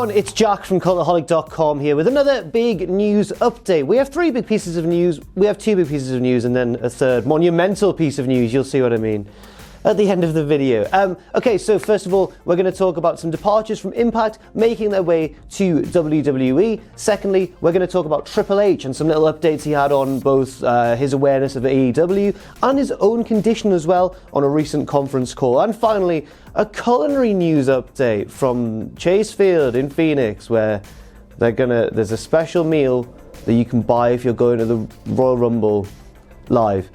everyone, it's Jack from Cultaholic.com here with another big news update. We have three big pieces of news, we have two big pieces of news and then a third monumental piece of news, you'll see what I mean at the end of the video. Okay, so first of all, we're going to talk about some departures from Impact making their way to WWE. Secondly, we're going to talk about Triple H and some little updates he had on both his awareness of AEW and his own condition as well on a recent conference call. And finally, a culinary news update from Chase Field in Phoenix, where there's a special meal that you can buy if you're going to the Royal Rumble live.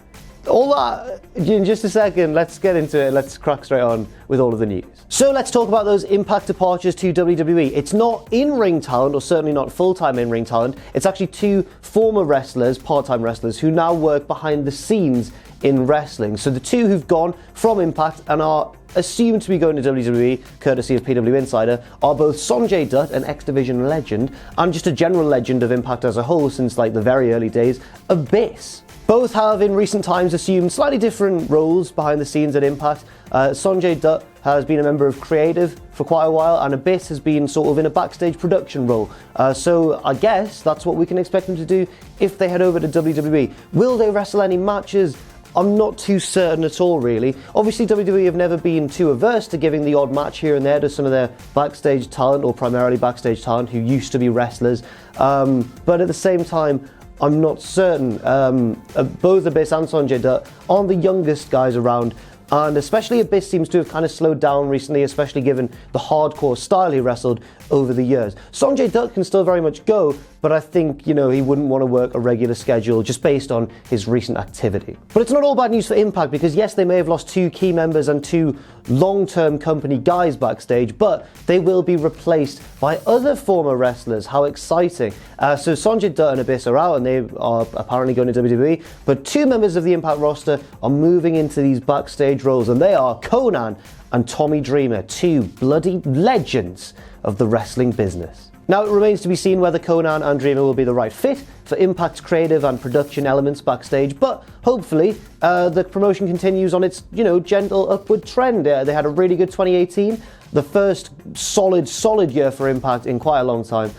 All that in just a second. Let's get into it. Let's crack straight on with all of the news. So let's talk about those Impact departures to WWE. It's not in-ring talent, or certainly not full-time in-ring talent. It's actually two former wrestlers, part-time wrestlers, who now work behind the scenes in wrestling. So the two who've gone from Impact and are assumed to be going to WWE, courtesy of PW Insider, are both Sonjay Dutt, an X Division legend, and just a general legend of Impact as a whole since like the very early days, Abyss. Both have in recent times assumed slightly different roles behind the scenes at Impact. Sonjay Dutt has been a member of creative for quite a while, and Abyss has been sort of in a backstage production role. So I guess that's what we can expect them to do if they head over to WWE. Will they wrestle any matches? I'm not too certain at all, really. Obviously, WWE have never been too averse to giving the odd match here and there to some of their backstage talent, or primarily backstage talent, who used to be wrestlers. But at the same time, I'm not certain. Both Abyss and Sonjay Dutt aren't the youngest guys around, and especially Abyss seems to have kind of slowed down recently, especially given the hardcore style he wrestled over the years. Sonjay Dutt can still very much go, but I think, he wouldn't want to work a regular schedule just based on his recent activity. But it's not all bad news for Impact, because yes, they may have lost two key members and two long-term company guys backstage, but they will be replaced by other former wrestlers. How exciting. So Sonjay Dutt and Abyss are out, and they are apparently going to WWE, but two members of the Impact roster are moving into these backstage roles, and they are Conan and Tommy Dreamer, two bloody legends of the wrestling business. Now, it remains to be seen whether Conan and Dreamer will be the right fit for Impact's creative and production elements backstage, but hopefully the promotion continues on its, gentle upward trend. They had a really good 2018, the first solid year for Impact in quite a long time,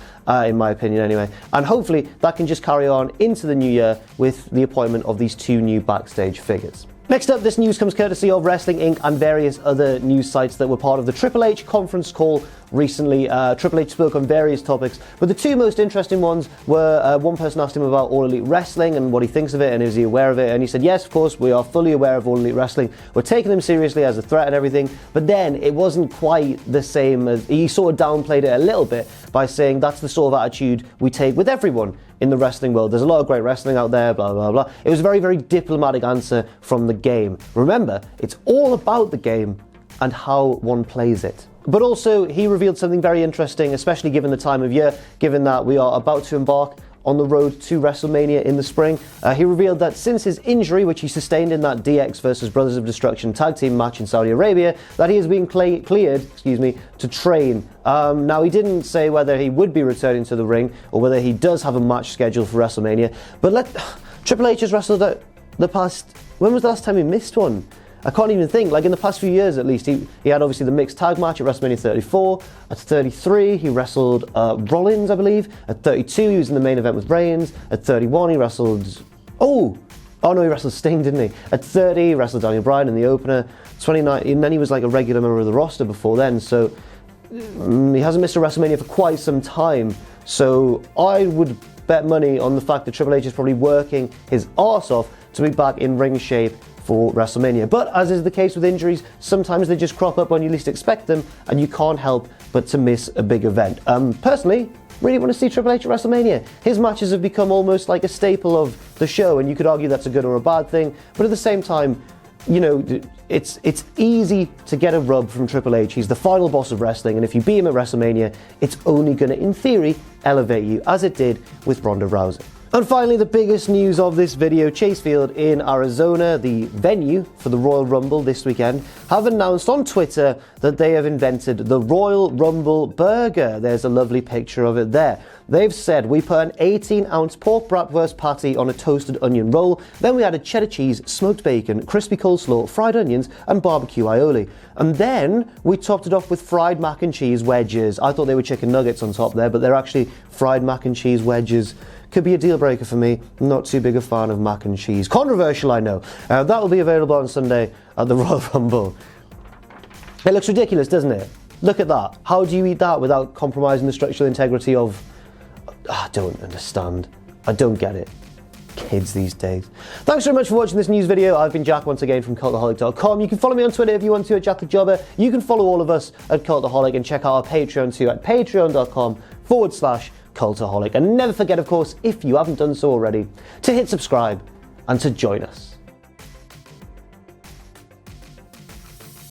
in my opinion anyway, and hopefully that can just carry on into the new year with the appointment of these two new backstage figures. Next up, this news comes courtesy of Wrestling Inc. and various other news sites that were part of the Triple H conference call recently. Triple H spoke on various topics, but the two most interesting ones were one person asked him about All Elite Wrestling and what he thinks of it and is he aware of it, and he said, yes, of course, we are fully aware of All Elite Wrestling. We're taking them seriously as a threat and everything, but then it wasn't quite the same. As he sort of downplayed it a little bit by saying that's the sort of attitude we take with everyone in the wrestling world. There's a lot of great wrestling out there, blah, blah, blah. It was a very, very diplomatic answer from the game. Remember, it's all about the game and how one plays it. But also, he revealed something very interesting, especially given the time of year, given that we are about to embark on the road to WrestleMania in the spring. He revealed that since his injury, which he sustained in that DX versus Brothers of Destruction tag team match in Saudi Arabia, that he has been cleared to train. Now, he didn't say whether he would be returning to the ring or whether he does have a match scheduled for WrestleMania. But Triple H has wrestled at the past... When was the last time he missed one? I can't even think. Like in the past few years at least, he had obviously the mixed tag match at WrestleMania 34. At 33, he wrestled Rollins, I believe. At 32, he was in the main event with Reigns. At 31, he wrestled... Oh no, he wrestled Sting, didn't he? At 30, he wrestled Daniel Bryan in the opener. 29, and then he was like a regular member of the roster before then. So he hasn't missed a WrestleMania for quite some time. So I would bet money on the fact that Triple H is probably working his arse off to be back in ring shape for WrestleMania. But as is the case with injuries, sometimes they just crop up when you least expect them, and you can't help but to miss a big event. Personally, really want to see Triple H at WrestleMania. His matches have become almost like a staple of the show, and you could argue that's a good or a bad thing, but at the same time, it's easy to get a rub from Triple H. He's the final boss of wrestling, and if you beat him at WrestleMania, it's only going to, in theory, elevate you, as it did with Ronda Rousey. And finally, the biggest news of this video, Chase Field in Arizona, the venue for the Royal Rumble this weekend, have announced on Twitter that they have invented the Royal Rumble Burger. There's a lovely picture of it there. They've said, we put an 18-ounce pork bratwurst patty on a toasted onion roll, then we added cheddar cheese, smoked bacon, crispy coleslaw, fried onions, and barbecue aioli. And then we topped it off with fried mac and cheese wedges. I thought they were chicken nuggets on top there, but they're actually fried mac and cheese wedges. Could be a deal breaker for me. Not too big a fan of mac and cheese. Controversial, I know. That will be available on Sunday at the Royal Rumble. It looks ridiculous, doesn't it? Look at that. How do you eat that without compromising the structural integrity of... I don't understand. I don't get it. Kids these days. Thanks very much for watching this news video. I've been Jack once again from Cultaholic.com. You can follow me on Twitter if you want to at Jack the Jobber. You can follow all of us at Cultaholic and check out our Patreon too at patreon.com/Cultaholic. And never forget, of course, if you haven't done so already, to hit subscribe and to join us.